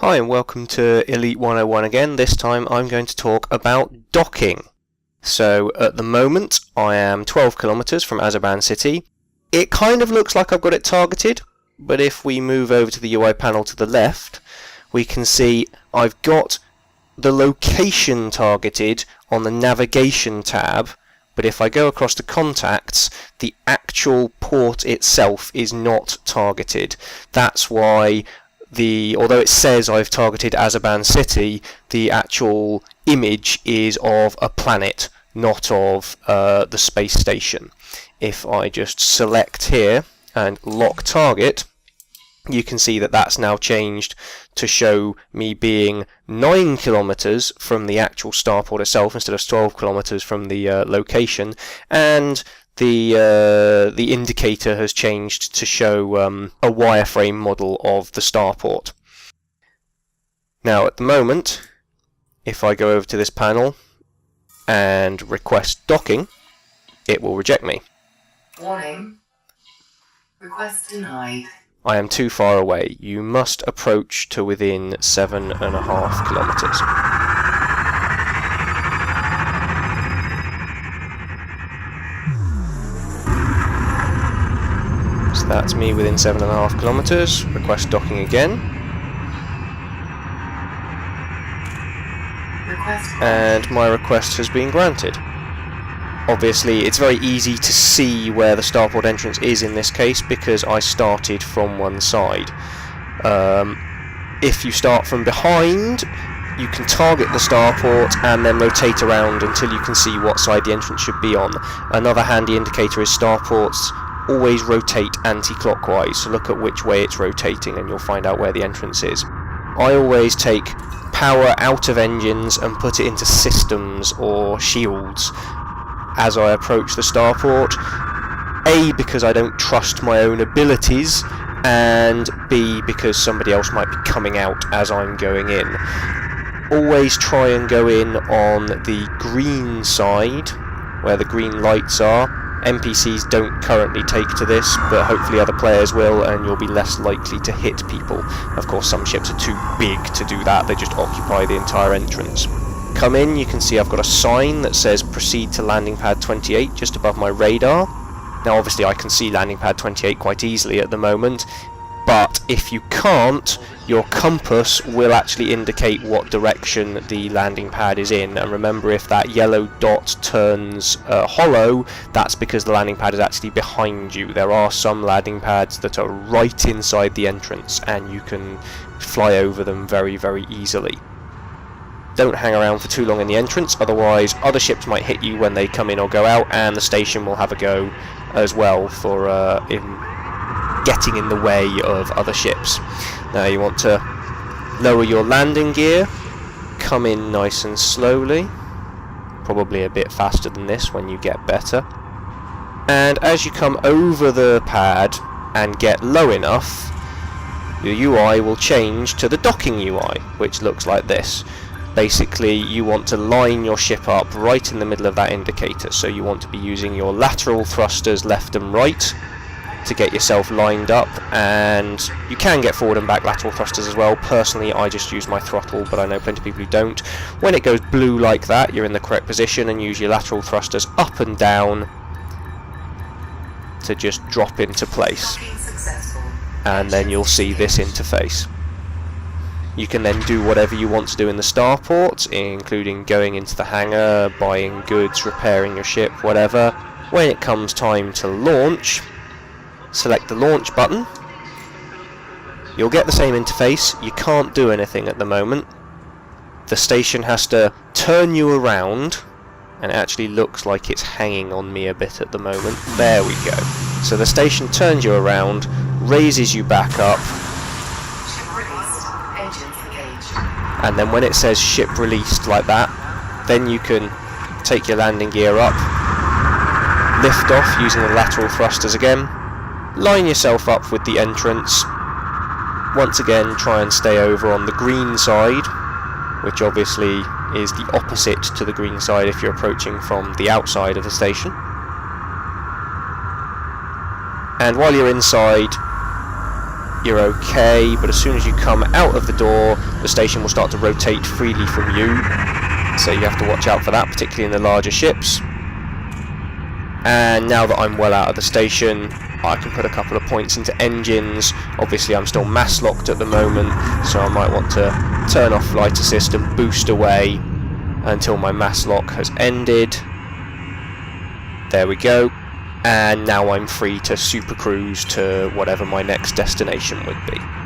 Hi and welcome to Elite 101 again. This time I'm going to talk about docking. So at the moment I am 12 kilometers from Azerbaijan City. It kind of looks like I've got it targeted, but if we move over to the UI panel to the left, we can see I've got the location targeted on the navigation tab, but if I go across to contacts, the actual port itself is not targeted. That's why although it says I've targeted Azerbaijan City, the actual image is of a planet, not of the space station. If I just select here and lock target, you can see that that's now changed to show me being 9 kilometers from the actual starport itself instead of 12 kilometers from the location, and the indicator has changed to show a wireframe model of the starport. Now at the moment, if I go over to this panel and request docking, it will reject me. Warning. Request denied. I am too far away. You must approach to within 7.5 kilometers. So that's me within 7.5 kilometers. Request docking again. And my request has been granted. Obviously, it's very easy to see where the starport entrance is in this case because I started from one side. If you start from behind, you can target the starport and then rotate around until you can see what side the entrance should be on. Another handy indicator is starports always rotate anti-clockwise, so look at which way it's rotating and you'll find out where the entrance is. I always take power out of engines and put it into systems or shields as I approach the starport. A, because I don't trust my own abilities, and B, because somebody else might be coming out as I'm going in. Always try and go in on the green side, where the green lights are. NPCs don't currently take to this, but hopefully other players will, and you'll be less likely to hit people. Of course, some ships are too big to do that, they just occupy the entire entrance. Come in, you can see I've got a sign that says proceed to landing pad 28 just above my radar. Now obviously I can see landing pad 28 quite easily at the moment, but if you can't, your compass will actually indicate what direction the landing pad is in, and remember, if that yellow dot turns hollow, that's because the landing pad is actually behind you. There are some landing pads that are right inside the entrance and you can fly over them very, very easily. Don't hang around for too long in the entrance, otherwise other ships might hit you when they come in or go out, and the station will have a go as well for getting in the way of other ships. Now you want to lower your landing gear, come in nice and slowly, probably a bit faster than this when you get better, and as you come over the pad and get low enough, your UI will change to the docking UI, which looks like this. Basically, you want to line your ship up right in the middle of that indicator, so you want to be using your lateral thrusters left and right to get yourself lined up, and you can get forward and back lateral thrusters as well. Personally, I just use my throttle, but I know plenty of people who don't. When it goes blue like that, you're in the correct position, and use your lateral thrusters up and down to just drop into place, and then you'll see this interface. You can then do whatever you want to do in the starport, including going into the hangar, buying goods, repairing your ship, whatever. When it comes time to launch, select the launch button. You'll get the same interface. You can't do anything at the moment. The station has to turn you around, and it actually looks like it's hanging on me a bit at the moment. There we go. So the station turns you around, raises you back up, and then when it says ship released like that, then you can take your landing gear up, lift off using the lateral thrusters again, line yourself up with the entrance. Once again, try and stay over on the green side, which obviously is the opposite to the green side if you're approaching from the outside of the station. And while you're inside, you're okay, but as soon as you come out of the door, the station will start to rotate freely from you, so you have to watch out for that, particularly in the larger ships. And now that I'm well out of the station, I can put a couple of points into engines. Obviously I'm still mass locked at the moment, so I might want to turn off flight assist and boost away until my mass lock has ended. There we go. And now I'm free to super cruise to whatever my next destination would be.